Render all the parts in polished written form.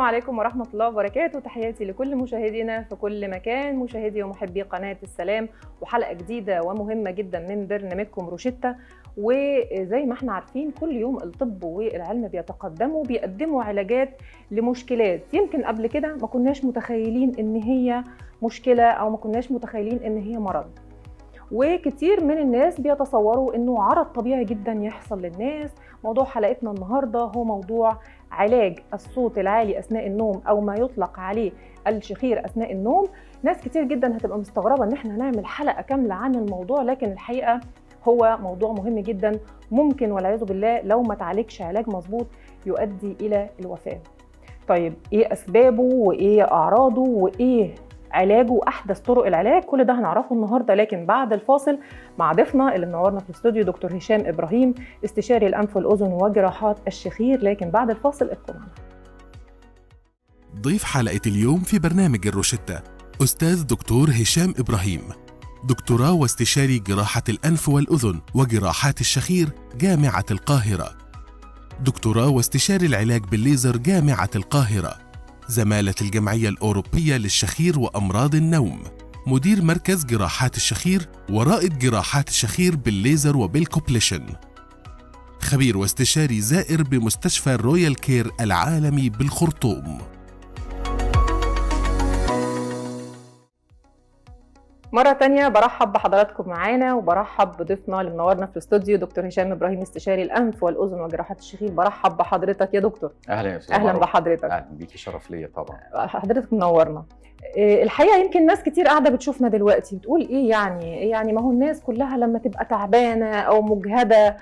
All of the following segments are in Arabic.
عليكم ورحمة الله وبركاته. تحياتي لكل مشاهدينا في كل مكان، مشاهدي ومحبي قناة السلام، وحلقة جديدة ومهمة جدا من برنامجكم روشتة. وزي ما احنا عارفين كل يوم الطب والعلم بيتقدموا، بيقدموا علاجات لمشكلات يمكن قبل كده ما كناش متخيلين ان هي مشكلة او ما كناش متخيلين ان هي مرض. وكتير من الناس بيتصوروا انه عرض طبيعي جدا يحصل للناس. موضوع حلقتنا النهارده هو موضوع علاج الصوت العالي اثناء النوم او ما يطلق عليه الشخير اثناء النوم. ناس كتير جدا هتبقى مستغربه ان احنا نعمل حلقه كامله عن الموضوع، لكن الحقيقه هو موضوع مهم جدا، ممكن والعياذ بالله لو ما تعالجش علاج مظبوط يؤدي الى الوفاه. طيب ايه اسبابه وايه اعراضه وايه علاجه واحدث طرق العلاج؟ كل ده هنعرفه النهارده، لكن بعد الفاصل مع ضيفنا اللي منورنا في الاستوديو دكتور هشام ابراهيم، استشاري الانف والاذن وجراحات الشخير. لكن بعد الفاصل ابقوا معنا. ضيف حلقة اليوم في برنامج الروشتة أستاذ دكتور هشام إبراهيم، دكتوراه واستشاري جراحة الأنف والأذن وجراحات الشخير جامعة القاهرة، دكتوراه واستشاري العلاج بالليزر جامعة القاهرة، زمالة الجمعية الأوروبية للشخير وأمراض النوم، مدير مركز جراحات الشخير ورائد جراحات الشخير بالليزر وبالكوبليشن، خبير واستشاري زائر بمستشفى الرويال كير العالمي بالخرطوم. مرة تانية برحب بحضراتكم معانا، وبرحب بضيفنا اللي منورنا في الاستوديو دكتور هشام ابراهيم، استشاري الانف والاذن وجراحات الشخير. برحب بحضرتك يا دكتور. اهلا يا استاذ. اهلا بحضرتك. اهلا بيكي، شرف ليا طبعا. حضرتك منورنا. الحقيقه يمكن ناس كتير قاعده بتشوفنا دلوقتي بتقول ايه يعني ما هو الناس كلها لما تبقى تعبانه او مجهده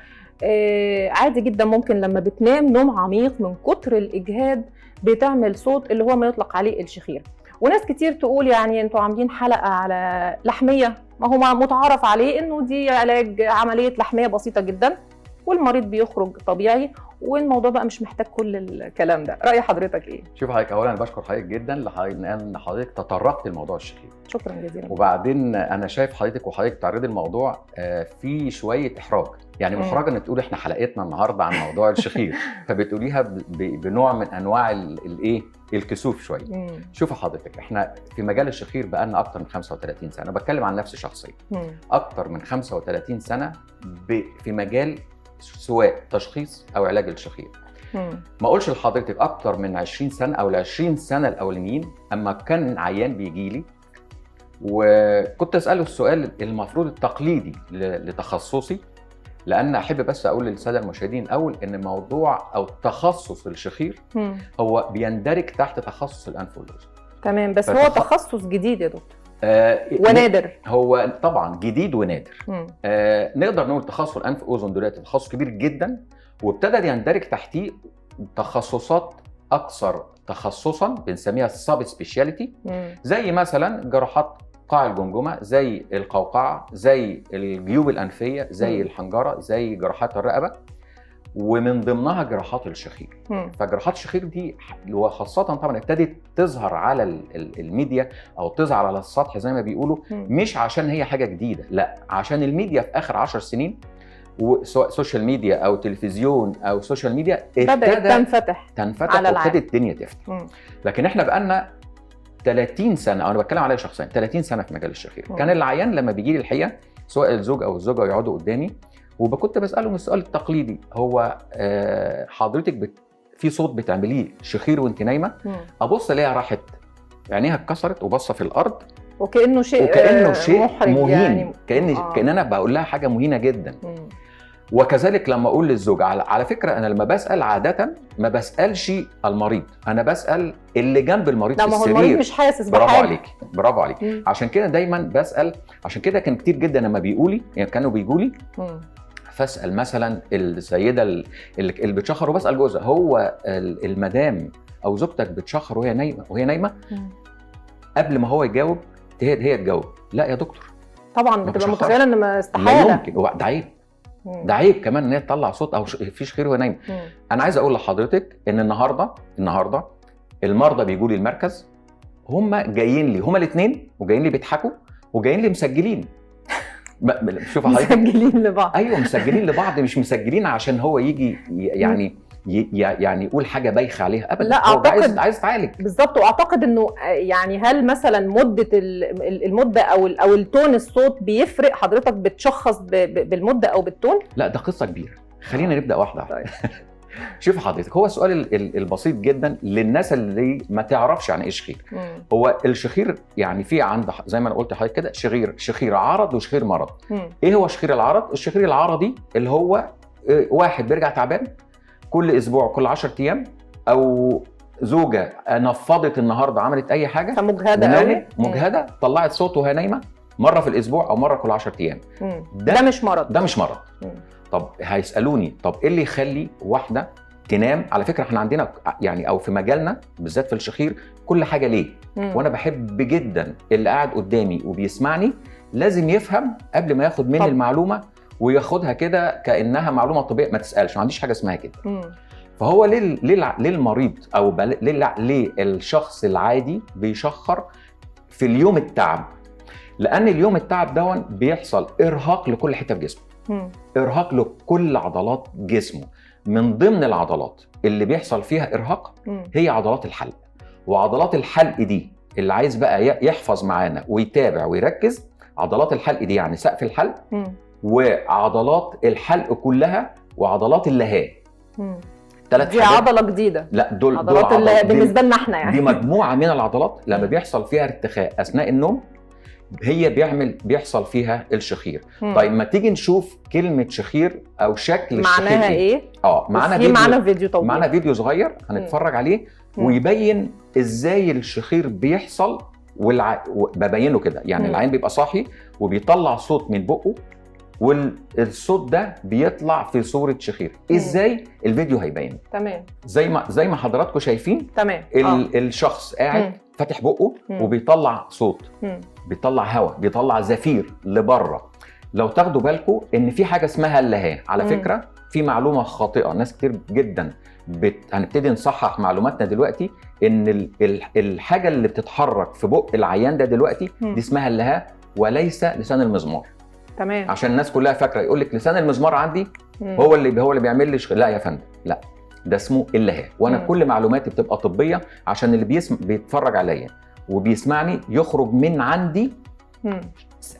عادي جدا ممكن لما بتنام نوم عميق من كتر الاجهاد بتعمل صوت اللي هو ما يطلق عليه الشخير. وناس كتير تقول يعني انتوا عاملين حلقه على لحميه، ما هو متعارف عليه انه دي علاج عمليه لحميه بسيطه جدا والمريض بيخرج طبيعي، والموضوع بقى مش محتاج كل الكلام ده. رأي حضرتك ايه؟ شوف حضرتك، اولا انا بشكر حضرتك جدا لان حضرتك تطرقت لموضوع الشخير. شكرا جزيلا. وبعدين انا شايف حضرتك وحضرتك بتعرضي الموضوع في شويه احراج، يعني محرجه انك تقولي احنا حلقتنا النهارده عن موضوع الشخير فبتقوليها بنوع من انواع الايه الكسوف شويه. شوفي حضرتك، احنا في مجال الشخير بقالنا اكتر من 35 سنه، بتكلم عن نفسي شخصيا. اكتر من 35 سنه في مجال سواء تشخيص او علاج الشخير. ما اقولش لحضرتك اكتر من 20 سنه او ال 20 سنه الاولانيين، اما كان عيان بيجي لي وكنت اساله السؤال المفروض التقليدي لتخصصي، لان احب بس اقول للساده المشاهدين الاول ان موضوع او تخصص الشخير هو بيندرج تحت تخصص الانف والاذن. تمام، بس هو تخصص جديد يا دكتور ونادر. هو طبعا جديد ونادر. نقدر نقول تخصص الانف والاذن دلوقتي تخصص كبير جدا، وابتدى يندرج تحتيه تخصصات اكثر تخصصا بنسميها سب سبيشاليتي، زي مثلا جراحات قاع الجمجمه، زي القوقعه، زي الجيوب الانفيه، زي الحنجره، زي جراحات الرقبه، ومن ضمنها جراحات الشخير. فجراحات الشخير دي وخاصة طبعا ابتدت تظهر على الميديا او تظهر على السطح زي ما بيقولوا، مش عشان هي حاجة جديدة، لا عشان الميديا في اخر 10 سنين سواء سوشيال ميديا او تلفزيون او سوشيال ميديا بدأت تنفتح على وابتدت الدنيا تفتح. لكن احنا بقالنا 30 سنة، او انا بتكلم عليا شخصيا 30 سنة في مجال الشخير. كان العيان لما بيجي لي الحقيقة سواء الزوج او الزوجة يقعدوا قدامي وكنت بسألهم السؤال التقليدي، هو حضرتك في صوت بتعمليه شخير وانت نايمة؟ ابص الاقيها راحت عينيها اتكسرت وبصه في الارض وكأنه شيء محرج، مهين، يعني كأن انا بقول لها حاجة مهينة جدا. وكذلك لما اقول للزوج، على فكرة انا لما بسأل عادة ما بسألش المريض، انا بسأل اللي جنب المريض في السرير. ما هو المريض مش حاسس بحاجة. برافو عليك، برافو عليك. عشان كده دايما بسأل، عشان كده كان كتير جدا لما بيقولي يعني كانوا بيجولي فاسال مثلا السيده اللي بتشخر وبسال جوزها، هو المدام او زوجتك بتشخر وهي نايمه قبل ما هو يجاوب هي تجاوب لا يا دكتور. طبعا بتبقى متخيله ان ما استحاله، لا يمكن، ده عيب. ده عيب كمان ان هي تطلع صوت او في شخير وهي نايمه. انا عايز اقول لحضرتك ان النهارده المرضى بيجوا لي المركز، هم جايين لي، هم الاثنين وجايين لي بيضحكوا وجايين لي مسجلين. شوف حضرتك، مسجلين لبعض. ايوه مسجلين لبعض، مش مسجلين عشان هو يجي يعني يعني يقول حاجه بايخه عليها ابدا. لا هو اعتقد عايز تعالج بالظبط. واعتقد انه يعني هل مثلا مده المده او التون الصوت بيفرق؟ حضرتك بتشخص بالمده او بالتون؟ لا ده قصه كبيره، خلينا نبدا واحده واحده. طيب. شوف حضرتك، هو السؤال البسيط جدا للناس اللي ما تعرفش يعني ايه شخير. هو الشخير يعني في عند زي ما انا قلت لحضرتك كده شخير عرض وشخير مرض. ايه هو شخير العرض؟ الشخير العرضي اللي هو واحد بيرجع تعبان كل اسبوع، كل 10 ايام، او زوجه نفضت النهارده، عملت اي حاجه فمجهده قوي، مجهده، طلعت صوت وهي نايمه مره في الاسبوع او مره كل 10 ايام. ده مش مرض. ده مش مرض. طب هيسالوني طب ايه اللي يخلي واحده تنام؟ على فكره احنا عندنا يعني او في مجالنا بالذات في الشخير كل حاجه ليه. وانا بحب جدا اللي قاعد قدامي وبيسمعني لازم يفهم قبل ما ياخد مني المعلومه وياخدها كده كانها معلومه طبيعيه، ما تسالش، ما عنديش حاجه اسمها كده. فهو ليه المريض او ليه الشخص العادي بيشخر في اليوم التعب؟ لان اليوم التعب دون بيحصل ارهاق لكل حته في جسمه، ارهاق لكل عضلات جسمه. من ضمن العضلات اللي بيحصل فيها ارهاق هي عضلات الحلق. وعضلات الحلق دي اللي عايز بقى يحفظ معانا ويتابع ويركز، عضلات الحلق دي يعني سقف الحلق وعضلات الحلق كلها وعضلات اللهاء. دي عضله جديده؟ لا دول عضلات بالنسبه لنا احنا يعني دي مجموعه من العضلات لما بيحصل فيها ارتخاء اثناء النوم هي بيحصل فيها الشخير. طيب ما تيجي نشوف كلمه شخير او شكل الشخير معناها ايه؟ معانا فيديو طويل، معانا فيديو صغير هنتفرج عليه ويبين ازاي الشخير بيحصل ببينه كده. يعني العين بيبقى صاحي وبيطلع صوت من بقه والصوت ده بيطلع في صورة شخير. ازاي؟ الفيديو هيبين. تمام. زي ما حضراتكم شايفين. تمام. الشخص قاعد فاتح بقه وبيطلع صوت، بيطلع هواء، بيطلع زفير لبره. لو تاخدوا بالكم ان في حاجه اسمها اللهاه. على فكره في معلومه خاطئه ناس كتير جدا هنبتدي نصحح معلوماتنا دلوقتي ان الحاجه اللي بتتحرك في بق العيان ده دلوقتي دي اسمها اللهاه وليس لسان المزمار. تمام. عشان الناس كلها فاكره يقول لك لسان المزمار عندي هو اللي بيعمل لي لا يا فندم، لا ده اسمه اللهاه. وانا كل معلوماتي بتبقى طبيه عشان اللي بيتفرج عليا وبيسمعني يخرج من عندي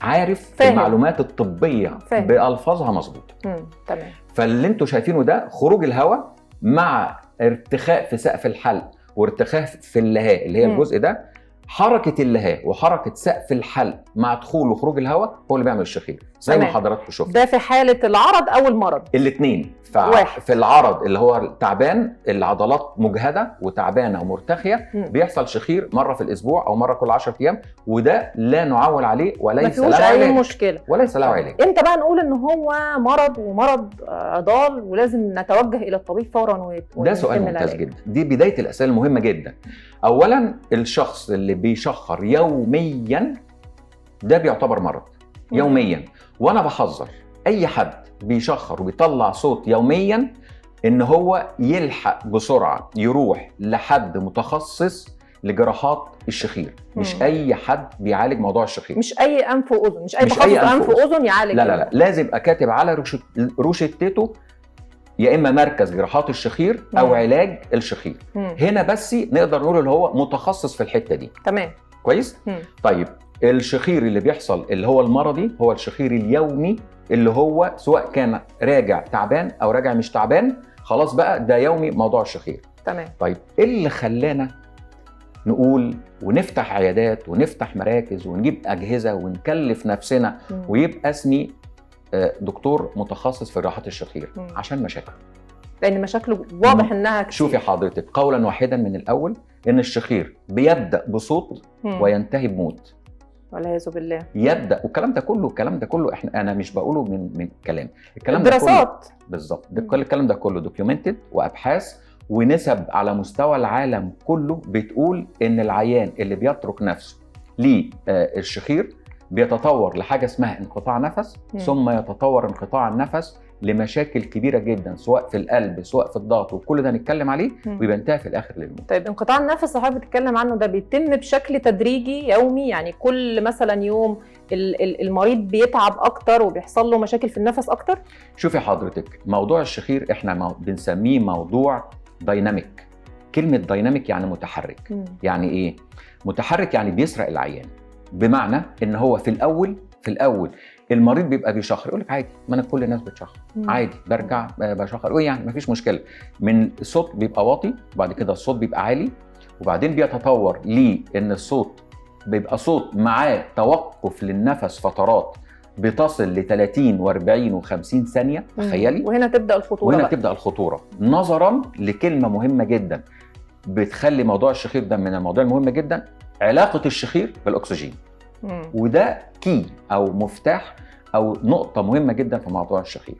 عارف فاهم. المعلومات الطبيه فاهم. بألفاظها مظبوطه. تمام. فاللي انتوا شايفينه ده خروج الهواء مع ارتخاء في سقف الحلق وارتخاء في اللهاه اللي هي الجزء ده. حركه اللهاه وحركه سقف الحلق مع دخول وخروج الهواء هو اللي بيعمل الشخير زي ما حضراتكم شفتوا. ده في حاله العرض او المرض؟ الاثنين. في العرض اللي هو تعبان، العضلات مجهده وتعبانه ومرتخيه، بيحصل شخير مره في الاسبوع او مره كل 10 ايام، وده لا نعول عليه وليس له علاج. اي مشكله وليس له علاج. امتى بقى نقول ان هو مرض ومرض عضال ولازم نتوجه الى الطبيب فورا؟ ده سؤال ممتاز جدا. دي بدايه الاسئله المهمه جدا. اولا الشخص اللي بيشخر يوميا ده بيعتبر مرض يوميا. وانا بحذر اي حد بيشخر وبيطلع صوت يوميا ان هو يلحق بسرعه يروح لحد متخصص لجراحات الشخير. مش اي حد بيعالج موضوع الشخير، مش اي انف واذن، مش اي تخصص انف واذن يعالج. لا لازم يبقى كاتب على روشتته يا اما مركز جراحات الشخير او علاج الشخير. هنا بس نقدر نقول اللي هو متخصص في الحته دي. تمام كويس. طيب الشخير اللي بيحصل اللي هو المرضي هو الشخير اليومي اللي هو سواء كان راجع تعبان او راجع مش تعبان، خلاص بقى ده يومي موضوع الشخير. تمام. طيب ايه اللي خلانا نقول ونفتح عيادات ونفتح مراكز ونجيب اجهزه ونكلف نفسنا ويبقى اسمي دكتور متخصص في جراحات الشخير؟ عشان مشاكل. لان مشاكله واضح انها كتير. شوفي حضرتك قولا واحدا من الاول ان الشخير بيبدا بصوت وينتهي بموت والعياذ بالله. يبدا والكلام ده كله انا مش بقوله من كلام. الكلام دراسات. ده كله بالظبط. الكلام ده كله دوكيومنتد وابحاث ونسب على مستوى العالم كله بتقول ان العيان اللي بيترك نفسه للشخير بيتطور لحاجه اسمها انقطاع نفس، ثم يتطور انقطاع النفس لمشاكل كبيره جدا سواء في القلب سواء في الضغط، وكل ده نتكلم عليه وينتهي في الاخر للموت. طيب انقطاع النفس اللي حضرتك بتتكلم عنه ده بيتم بشكل تدريجي يومي؟ يعني كل مثلا يوم المريض بيتعب اكتر وبيحصل له مشاكل في النفس اكتر؟ شوفي حضرتك، موضوع الشخير احنا بنسميه موضوع دايناميك. كلمة دايناميك يعني متحرك. يعني ايه؟ متحرك يعني بيسرق العيان، بمعنى ان هو في الاول المريض بيبقى بيشخر، يقول لك عادي، ما انا كل الناس بتشخر عادي، برجع بشخر، وايه يعني مفيش مشكله. من الصوت بيبقى واطي، وبعد كده الصوت بيبقى عالي، وبعدين بيتطور لان الصوت بيبقى صوت معاه توقف للنفس فترات بتصل ل 30 و40 و50 ثانيه، تخيلي. وهنا تبدا الخطوره تبدا الخطوره، نظرا لكلمه مهمه جدا بتخلي موضوع الشخير ده من المواضيع المهمه جدا، علاقه الشخير بالاكسجين. وده كي او مفتاح او نقطه مهمه جدا في موضوع الشخير.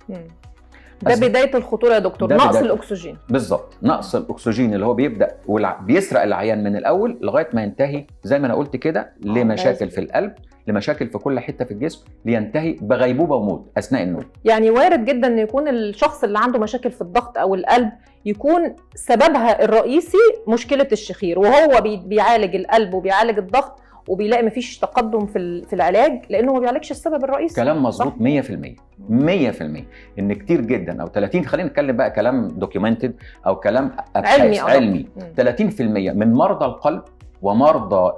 ده بدايه الخطوره يا دكتور، نقص الاكسجين. بالظبط، نقص الاكسجين اللي هو بيبدا بيسرق العيان من الاول لغايه ما ينتهي زي ما انا قلت كده لمشاكل في القلب، لمشاكل في كل حته في الجسم، لينتهي بغيبوبه وموت اثناء النوم. يعني وارد جدا ان يكون الشخص اللي عنده مشاكل في الضغط او القلب يكون سببها الرئيسي مشكله الشخير، وهو بيعالج القلب وبيعالج الضغط وبيلاقي مفيش تقدم في العلاج لانه ما بيعالجش السبب الرئيسي. كلام مظبوط 100%. 100% ان كتير جدا او 30، خلينا نتكلم بقى كلام دوكيومنتد او كلام علمي 30% من مرضى القلب ومرضى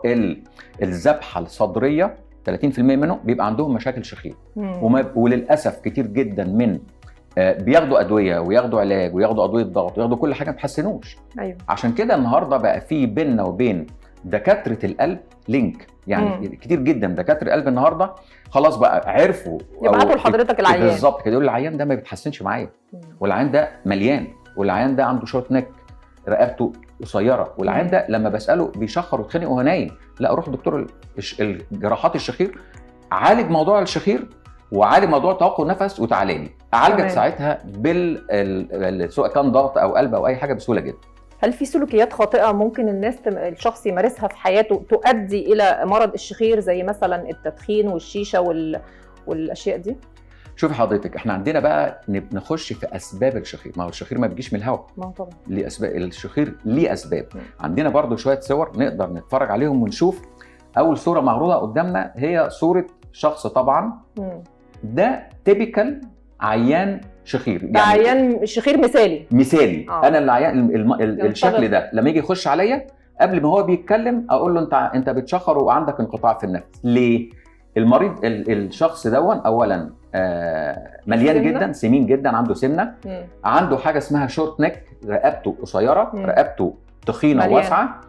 الذبحه الصدريه 30% منهم بيبقى عندهم مشاكل شخير. وللاسف كتير جدا من بياخدوا ادويه وياخدوا علاج وياخدوا ادويه ضغط وياخدوا كل حاجه ما بتحسنوش. ايوه. عشان كده النهارده بقى في بيننا وبين دكاتره القلب لينك، يعني كتير جدا دكاتره القلب النهارده خلاص بقى عرفوا يبعتوا لحضرتك العيان بالظبط كده، يقول العيان ده ما بيتحسنش معايا، والعيان ده مليان، والعيان ده عنده شورت نيك، رقبته قصيره، والعيان ده لما بساله بيشخر ويتخنق وهو نايم. لا، روح دكتور الجراحات الشخير، عالج موضوع الشخير وعالج موضوع توقف النفس وتعالى لي اعالجك ساعتها سواء كان ضغط او قلب او اي حاجه بسهوله جدا. هل في سلوكيات خاطئه ممكن الشخص يمارسها في حياته تؤدي الى مرض الشخير، زي مثلا التدخين والشيشه والاشياء دي؟ شوفي حضرتك، احنا عندنا بقى نخش في اسباب الشخير. ما هو الشخير ما بيجيش من الهواء، ما طبعا ليه اسباب. الشخير ليه اسباب. عندنا برضو شويه صور نقدر نتفرج عليهم ونشوف. اول صوره معروضه قدامنا هي صوره شخص طبعا ده تيبيكال عيان شخير، يعني عيان شخير مثالي. انا العيان الشكل ده لما يجي يخش عليا قبل ما هو بيتكلم اقول له انت بتشخر وعندك انقطاع في النفس. ليه؟ المريض الشخص دون اولا مليان جدا، سمين جدا، عنده سمنه، عنده حاجه اسمها شورت نيك، رقبته قصيره، رقبته تخينه واسعه.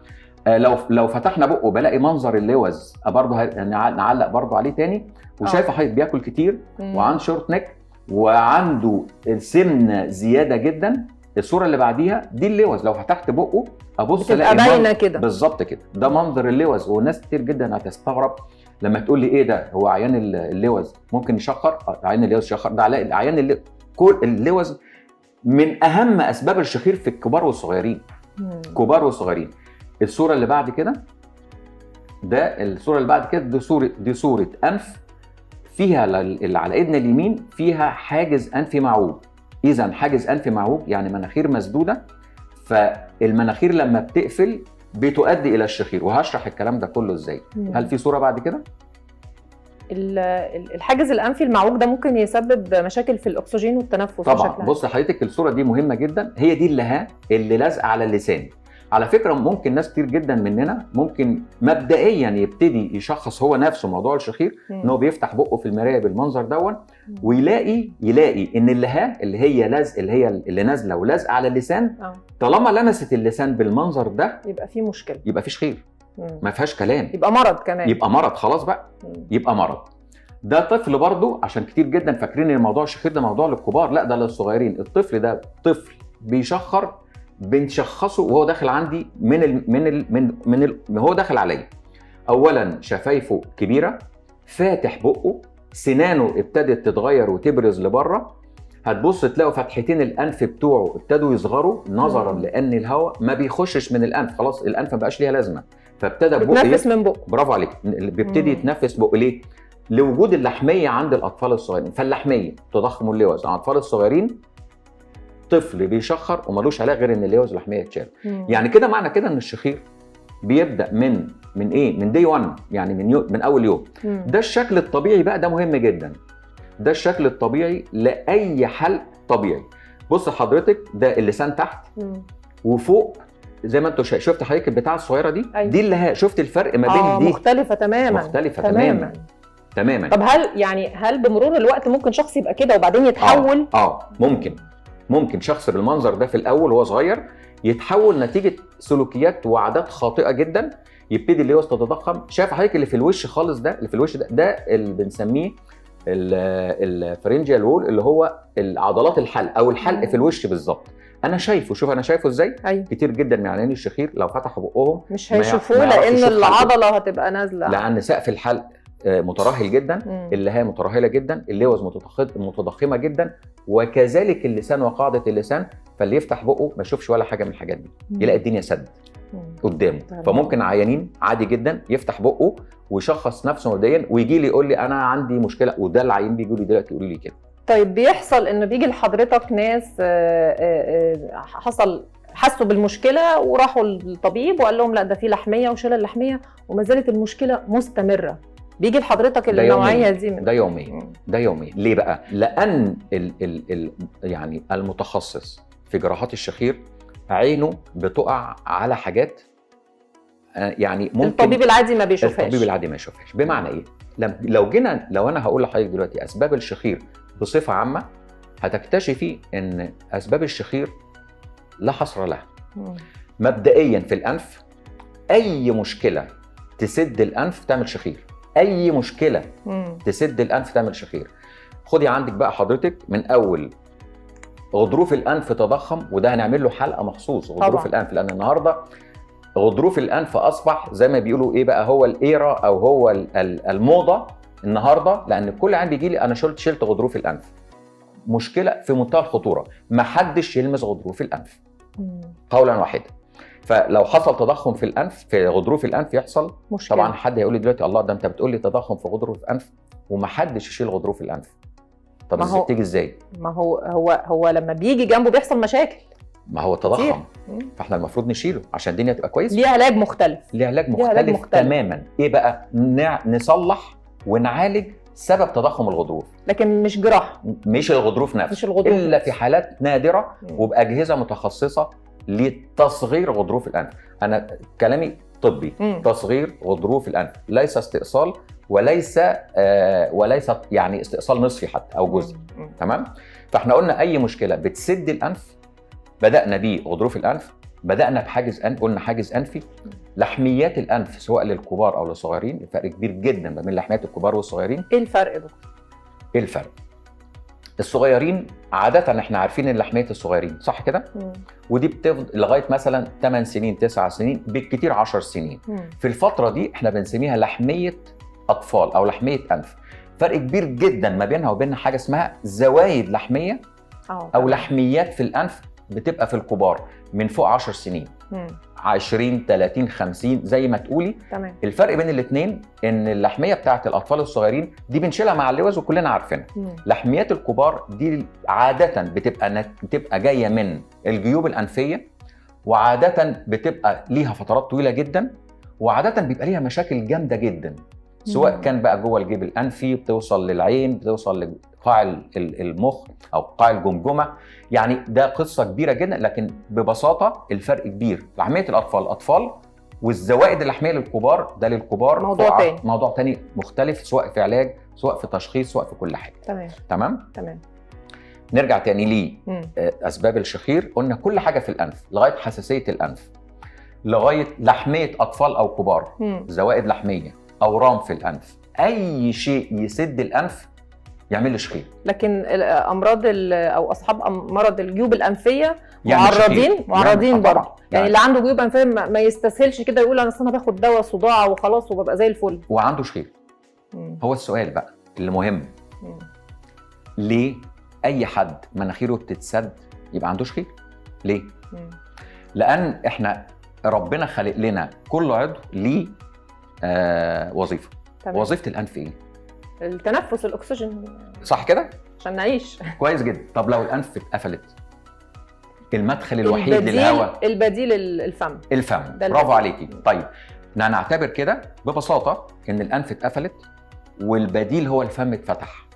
لو فتحنا بقه بلاقي منظر اللوز، برضه نعلق برضه عليه تاني. وشايفه حضرتك بياكل كتير وعنده شورت نيك وعنده السمنه زياده جدا. الصوره اللي بعديها دي اللوز، لو فتحت بقه ابص الاقي باينه كده بالظبط كده، ده منظر اللوز. والناس كتير جدا هتستغرب لما تقول لي ايه ده، هو عيان اللوز ممكن يشخر؟ عيان اللوز يشخر، ده عيان كل اللوز من اهم اسباب الشخير في الكبار والصغيرين. كبار وصغيرين. الصوره اللي بعد كده دي صوره انف فيها على ايدنا اليمين فيها حاجز انفي معوج. اذا حاجز انفي معوج يعني مناخير مسدوده، فالمناخير لما بتقفل بتؤدي الى الشخير، وهشرح الكلام ده كله ازاي. هل في صوره بعد كده؟ الحاجز الانفي المعوج ده ممكن يسبب مشاكل في الاكسجين والتنفس طبعا. بص حضرتك، الصوره دي مهمه جدا، هي دي اللي لازقه على اللسان. على فكره ممكن ناس كتير جدا مننا ممكن مبدئيا يبتدي يشخص هو نفسه موضوع الشخير ان هو بيفتح بقه في المرايه بالمنظر دون ويلاقي ان اللي نازله ولازقه على اللسان طالما لمست اللسان بالمنظر ده يبقى في مشكله، يبقى في شخير، ما فيهاش كلام، يبقى مرض كمان، يبقى مرض خلاص بقى. يبقى مرض. ده طفل برضه، عشان كتير جدا فاكرين ان موضوع الشخير ده موضوع للكبار، لا ده للصغيرين. الطفل ده طفل بيشخر، بنشخصه وهو داخل عندي هو داخل عليا. اولا شفايفه كبيره، فاتح بقه، سنانه ابتدت تتغير وتبرز لبره. هتبص تلاقوا فتحتين الانف بتوعه ابتدوا يصغروا نظرا لان الهواء ما بيخشش من الانف، خلاص الانف ما بقاش ليها لازمه، فابتدى بقه يتنفس من بقه. برافو عليك، بيبتدي يتنفس بقه. ليه؟ لوجود اللحميه عند الاطفال الصغيرين. فاللحميه تضخم اللوز عند الاطفال الصغيرين، طفل بيشخر ومالوش علاج غير ان اللوز اللحميه يتشال. يعني كده معنى كده ان الشخير بيبدا من من ايه؟ من دي 1، يعني من اول يوم. ده الشكل الطبيعي بقى، ده مهم جدا. ده الشكل الطبيعي لاي حلق طبيعي. بص حضرتك، ده اللسان تحت وفوق زي ما انتوا شفت حضرتك البتاعه الصغيره دي. أيوة. دي اللي شفت الفرق ما بين دي مختلفه تماما. مختلفه تماما. طب هل بمرور الوقت ممكن شخص يبقى كده وبعدين يتحول؟ ممكن شخص بالمنظر ده في الاول وهو صغير يتحول نتيجه سلوكيات وعادات خاطئه جدا، يبتدي اللي هو تتضخم. شايف حضرتك اللي في الوش خالص ده، اللي في الوش ده اللي بنسميه الفرنجيال وول، اللي هو عضلات الحلق او الحلق في الوش بالظبط. انا شايفه، شوف انا شايفه ازاي. أيوة. كتير جدا من عيانين الشخير لو فتحوا بقهم مش هيشوفوه لان العضله هتبقى نازله، لان سقف الحلق مترهل جدا، اللحية مترهله جدا، اللوز متضخمه جدا، وكذلك اللسان وقاعده اللسان. فاللي يفتح بقه ما يشوفش ولا حاجه من الحاجات دي، يلاقي الدنيا سد قدامه. فممكن عيانين عادي جدا يفتح بقه ويشخص نفسه مبدئيا ويجي لي يقول لي انا عندي مشكله، وده العيان بيجوا لي دلوقتي يقولوا لي كده. طيب بيحصل انه بيجي لحضرتك ناس حسوا بالمشكله وراحوا للطبيب وقال لهم لا ده في لحميه وشلل اللحميه وما زالت المشكله مستمره، بيجي لحضرتك النوعيه دي ده يوميا. ليه بقى؟ لان يعني المتخصص في جراحات الشخير عينه بتقع على حاجات يعني ممكن الطبيب العادي ما بيشوفهاش. بمعنى ايه؟ لو انا هقول لحضرتك دلوقتي اسباب الشخير بصفه عامه، هتكتشفي ان اسباب الشخير لا حصر لها. مبدئيا في الانف، اي مشكله تسد الانف تعمل شخير، اي مشكله تسد الانف تعمل شخير. خدي عندك بقى حضرتك من اول غضروف الانف تضخم، وده هنعمل له حلقه مخصوص غضروف الانف، لان النهارده غضروف الانف اصبح زي ما بيقولوا ايه بقى، هو الايرا او هو الموضه النهارده، لان كل عام بيجي لي انا شلت غضروف الانف. مشكله في منتهى الخطوره، ما حدش يلمس غضروف الانف قولا واحدا. فلو حصل تضخم في الانف، في غضروف الانف يحصل مشكلة. طبعا حد هيقول لي دلوقتي الله ده انت بتقول لي تضخم في غضروف الانف وما حدش يشيل غضروف الانف. طب ازاي بتيجي ازاي؟ ما هو لما بيجي جنبه بيحصل مشاكل. ما هو تضخم، فاحنا المفروض نشيله عشان الدنيا تبقى كويسه. ليه علاج مختلف تماما. ايه بقى؟ نصلح ونعالج سبب تضخم الغضروف، لكن مش جراحه، مش الغضروف نفسه، الا في حالات نادره وباجهزه متخصصه لتصغير غضروف الانف. انا كلامي طبي، تصغير غضروف الانف، ليس استئصال وليس يعني استئصال نصفي حتى او جزء. تمام؟ فاحنا قلنا اي مشكله بتسد الانف بدانا بيه غضروف الانف، بدانا بحاجز قلنا حاجز انفي. لحميات الانف سواء للكبار او للصغيرين، الفرق كبير جدا ما بين لحميات الكبار والصغيرين. ايه الفرق ده؟ ايه الفرق؟ الصغيرين عاده احنا عارفين ان لحميه الصغيرين صح كده؟ ودي بتفضل لغايه مثلا 8 سنين 9 سنين بالكثير 10 سنين. في الفتره دي احنا بنسميها لحميه اطفال او لحميه انف. فرق كبير جدا ما بينها وبين حاجه اسمها زوايد لحميه او لحميات في الانف بتبقى في الكبار من فوق 10 سنين 20 30 50 زي ما تقولي. تمام. الفرق بين الاثنين ان اللحميه بتاعت الاطفال الصغيرين دي بنشيلها مع اللوز وكلنا عارفينها. لحميات الكبار دي عاده بتبقى جايه من الجيوب الانفيه، وعاده بتبقى ليها فترات طويله جدا، وعاده بيبقى ليها مشاكل جامده جدا، سواء كان بقى جوه الجيب الانفي، بتوصل للعين، بتوصل لقاع المخ او قاع الجمجمه. يعني ده قصه كبيره جدا، لكن ببساطه الفرق كبير. لحميه الاطفال اطفال، والزوائد اللحميه للكبار ده للكبار موضوع تاني مختلف، سواء في علاج سواء في تشخيص سواء في كل حاجه. تمام. نرجع تاني ليه اسباب الشخير. قلنا كل حاجه في الانف لغايه حساسيه الانف، لغايه لحميه اطفال او كبار، زوائد لحميه، اورام في الانف، اي شيء يسد الانف يعمل لي شخير. لكن امراض او اصحاب مرض الجيوب الانفيه معرضين برضه. يعني اللي عنده جيوب انفيه ما يستسهلش كده يقول انا باخد دواء صداع وخلاص وببقى زي الفل وعنده شخير. هو السؤال بقى اللي مهم، ليه اي حد مناخيره بتتسد يبقى عنده شخير؟ ليه؟ لان احنا ربنا خلق لنا كل عضو ليه وظيفه. وظيفه الانف ايه؟ التنفس، الاكسجين، صح كده؟ عشان نعيش. كويس جدا. طب لو الانف اتقفلت، المدخل الوحيد للهواء البديل الفم. برافو عليكي. طيب نعتبر كده ببساطه ان الانف اتقفلت والبديل هو الفم اتفتح.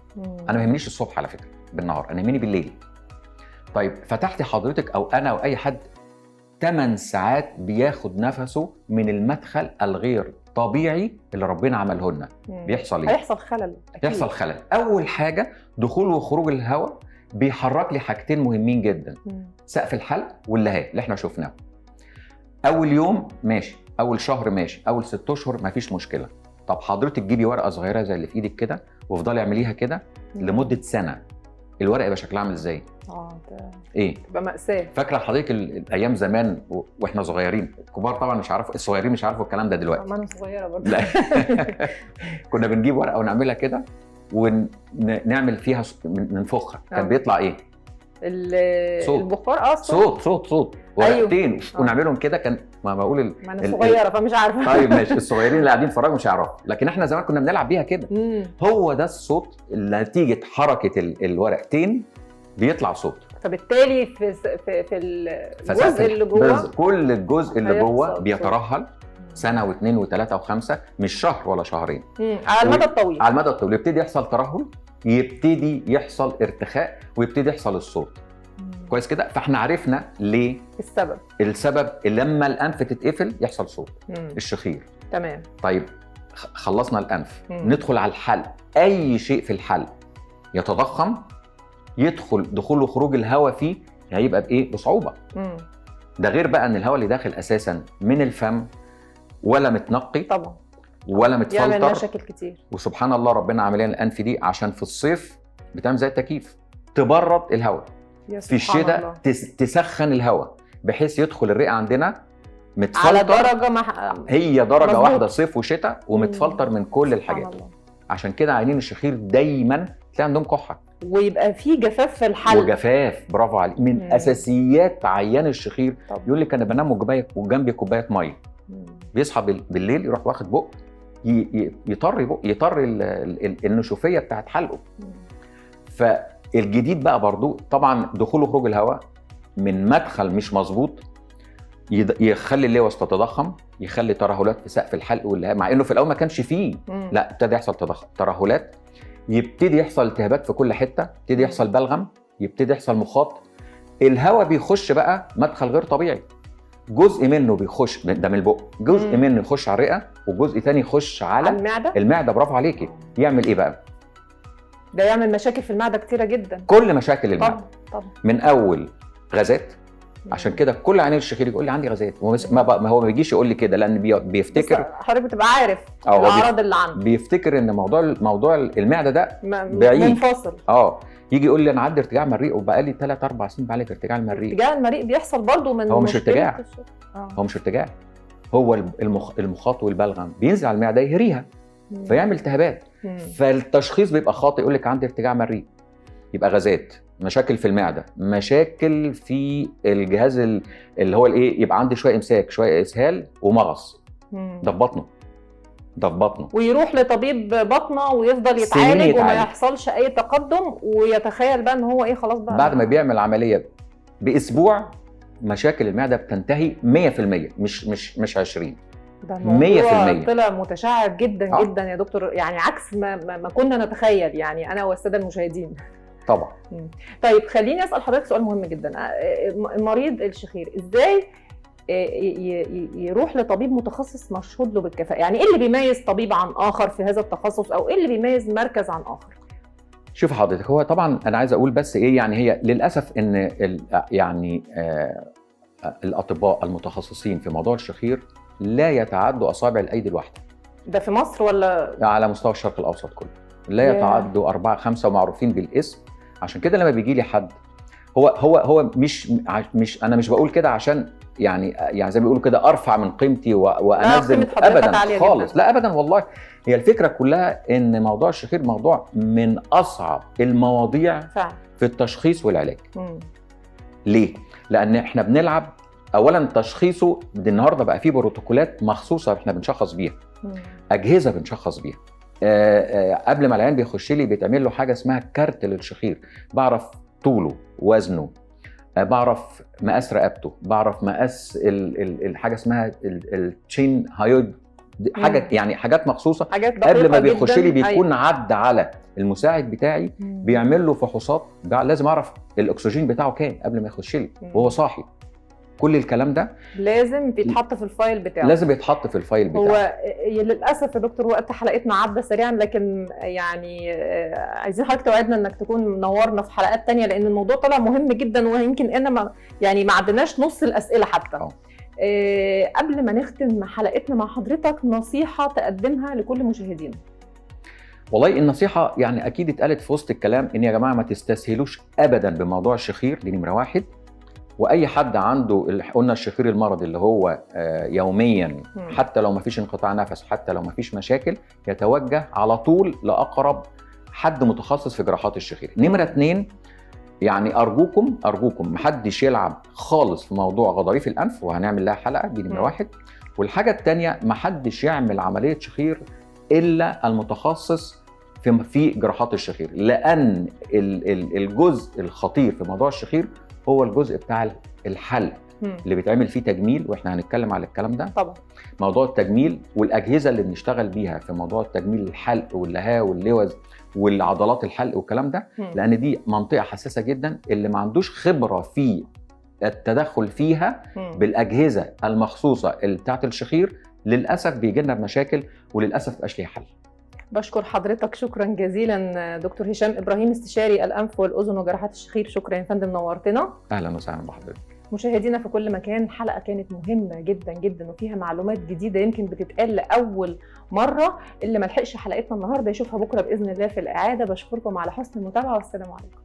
انا ما يهمنيش الصبح على فكره بالنهار، انا يهمني بالليل. طيب فتحتي حضرتك او انا او اي حد 8 ساعات بياخد نفسه من المدخل الغير طبيعي اللي ربنا عمله لنا. بيحصل ايه؟ هيحصل خلل أكيد. يحصل خلل. اول حاجه دخول وخروج الهواء بيحرك لي حاجتين مهمين جدا، سقف الحلق واللهاب اللي احنا شفناه. اول يوم ماشي، اول شهر ماشي، اول 6 اشهر مفيش مشكله. طب حضرتك جيبي ورقه صغيره زي اللي في ايدك كده وافضلي اعمليها كده لمده سنه، الورقه يبقى شكلها عامل ازاي؟ ايه؟ تبقى مأساة. فاكره حضرتك الايام زمان واحنا صغيرين، الكبار طبعا مش عارفوا، الصغيرين مش عارفوا الكلام ده دلوقتي. انا صغيره برضه. لا كنا بنجيب ورقه ونعملها كده ونعمل فيها ننفخها، كان بيطلع ايه؟ صوت. البخار. صوت ورقتين. أيوه. ونعملهم كده. كان ما بقول ما انا صغيره فمش عارفه. طيب ماشي، الصغيرين اللي قاعدين يتفرجوا مش هيعرفوا، لكن احنا زمان كنا بنلعب بيها كده. هو ده الصوت اللي نتيجه حركه الورقتين بيطلع صوت. فبالتالي في الجزء اللي جوه، كل الجزء اللي جوه بيترهل سنه واثنين وثلاثه وخمسه، مش شهر ولا شهرين. على المدى الطويل. على المدى الطويل يبتدي يحصل ترهل، يبتدي يحصل ارتخاء، ويبتدي يحصل الصوت. كويس كده. فاحنا عرفنا ليه السبب اللي لما الانف تتقفل يحصل صوت. الشخير. تمام. طيب خلصنا الانف. ندخل على الحلق. اي شيء في الحلق يتضخم، يدخل دخول وخروج الهواء فيه هيبقى بايه؟ بصعوبه. ده غير بقى ان الهواء اللي داخل اساسا من الفم ولا متنقي طبعا ولا متفلتر، يعمل مشاكل كتير. وسبحان الله ربنا عامل لنا الانف دي عشان في الصيف بتعمل زي التكييف، تبرد الهواء، في الشتاء تسخن الهواء، بحيث يدخل الرئه عندنا متفلتر على درجه هي درجه مزبوط. واحده صيف وشتاء، ومتفلتر من كل الحاجات. عشان كده عيانين الشخير دايما تلاقي عندهم كحه، ويبقى في جفاف في الحلق. وجفاف، برافو عليك. من اساسيات عيان الشخير يقول لك انا بنام وجنبي كوبايه ميه، بيصحى بالليل يروح واخد بق يطر النشوفيه بتاعت حلقه. فالجديد بقى برضو طبعا دخول وخروج الهواء من مدخل مش مظبوط يخلي اللوز تتضخم، يخلي ترهلات في سقف الحلق واللهاب، مع انه في الاول ما كانش فيه. لا، ابتدى يحصل ترهلات، يبتدي يحصل التهابات في كل حته، يبتدي يحصل بلغم، يبتدي يحصل مخاط. الهواء بيخش بقى مدخل غير طبيعي، جزء منه بيخش ده من البق، جزء منه يخش على الرئه، وجزء تاني يخش على المعده. برافو عليكي. يعمل ايه بقى؟ ده يعمل مشاكل في المعده كتيره جدا، كل مشاكل المعده طبعا. من اول غازات. عشان كده كل عيان الشخير يقول لي عندي غازات، ما هو ما بيجيش يقول لي كده، لان بيفتكر حضرتك بتبقى عارف الاعراض اللي عنده، بيفتكر ان موضوع المعده ده بعيد منفصل. يجي يقول لي انا عندي ارتجاع مريء وبقالي 3-4 سنين بعالج ارتجاع المريء. ارتجاع المريء بيحصل برضه من هو مش ارتجاع. هو مش ارتجاع، هو المخاط والبلغم بينزل على المعده يهريها فيعمل التهابات. فالتشخيص بيبقى خاطئ، يقول لك عندي ارتجاع مريء، يبقى غازات، مشاكل في المعده، مشاكل في الجهاز اللي هو الايه، يبقى عندي شويه امساك، شويه اسهال ومغص. ده في بطنه، ويروح لطبيب بطنه ويفضل يتعالج وما يحصلش اي تقدم، ويتخيل بقى ان هو ايه، خلاص بقى بعد ما بيعمل عمليه باسبوع مشاكل المعده بتنتهي 100%، مش 20. ده الموضوع طلع متشعب جدا جدا يا دكتور، يعني عكس ما كنا نتخيل، يعني انا والساده المشاهدين طبعا. طيب خليني اسال حضرتك سؤال مهم جدا. مريض الشخير ازاي يروح لطبيب متخصص مشهود له بالكفاءه؟ يعني ايه اللي بيميز طبيب عن اخر في هذا التخصص، او ايه اللي بيميز مركز عن اخر؟ شوف حضرتك، هو طبعا انا عايز اقول بس ايه، يعني هي للاسف ان يعني الاطباء المتخصصين في موضوع الشخير لا يتعدوا اصابع الايدي الواحده. ده في مصر ولا على مستوى الشرق الاوسط كله؟ لا يتعدوا 4-5 ومعروفين بالاسم. عشان كده لما بيجي لي حد، هو مش انا مش بقول كده عشان يعني زي ما بيقولوا كده ارفع من قيمتي وانزل، ابدا خالص، لا ابدا والله. هي الفكره كلها ان موضوع الشخير موضوع من اصعب المواضيع في التشخيص والعلاج. ليه؟ لان احنا بنلعب اولا تشخيصه. النهارده بقى فيه بروتوكولات مخصوصه احنا بنشخص بيها، اجهزه بنشخص بيها. قبل ما العيان بيخش لي بيتعمل له حاجه اسمها كارت للشخير، بعرف طوله، وزنه، بعرف مقاس رقبته، بعرف مقاس الحاجه اسمها التشين حاجه يعني حاجات مخصوصه حاجات قبل ما دقيقة بيخش لي جداً. بيكون عدى على المساعد بتاعي بيعمل له فحوصات. لازم اعرف الاكسجين بتاعه كام قبل ما يخش لي وهو صاحي. كل الكلام ده لازم بيتحط في الفايل بتاعه. لازم يتحط في الفايل بتاعه. هو للاسف يا دكتور وقت حلقتنا عدى سريعا، لكن يعني عايزين حضرتك توعدنا انك تكون منورنا في حلقات تانية، لان الموضوع طلع مهم جدا، ويمكن انا ما عدناش نص الاسئله حتى. قبل ما نختم حلقتنا مع حضرتك، نصيحه تقدمها لكل مشاهدينا. والله النصيحه يعني اكيد اتقالت في وسط الكلام، ان يا جماعه ما تستسهلوش ابدا بموضوع الشخير، دي نمره واحد. واي حد عنده قلنا الشخير المرضي اللي هو يوميا، حتى لو ما فيش انقطاع نفس، حتى لو ما فيش مشاكل، يتوجه على طول لاقرب حد متخصص في جراحات الشخير. نمره 2، يعني ارجوكم محدش يلعب خالص في موضوع غضاريف الانف، وهنعمل لها حلقه، دي نمره 1. والحاجه الثانيه، محدش يعمل عمليه شخير الا المتخصص في جراحات الشخير، لان الجزء الخطير في موضوع الشخير هو الجزء بتاع الحلق اللي بيتعمل فيه تجميل، واحنا هنتكلم على الكلام ده طبعا. موضوع التجميل والاجهزه اللي بنشتغل بيها في موضوع التجميل، الحلق واللهاه واللوز والعضلات الحلق والكلام ده، لان دي منطقه حساسه جدا. اللي ما عندوش خبره في التدخل فيها بالاجهزه المخصوصه بتاعه الشخير، للاسف بيجي لنا بمشاكل، وللاسف مبقاش ليها حل. بشكر حضرتك شكرا جزيلا دكتور هشام ابراهيم، استشاري الانف والاذن وجراحات الشخير. شكرا يا فندم، نورتنا. اهلا وسهلا بحضرتك. مشاهدينا في كل مكان، حلقه كانت مهمه جدا جدا وفيها معلومات جديده يمكن بتتقال لاول مره. اللي ما لحقش حلقتنا النهارده يشوفها بكره باذن الله في الاعاده. بشكركم على حسن المتابعه، والسلام عليكم.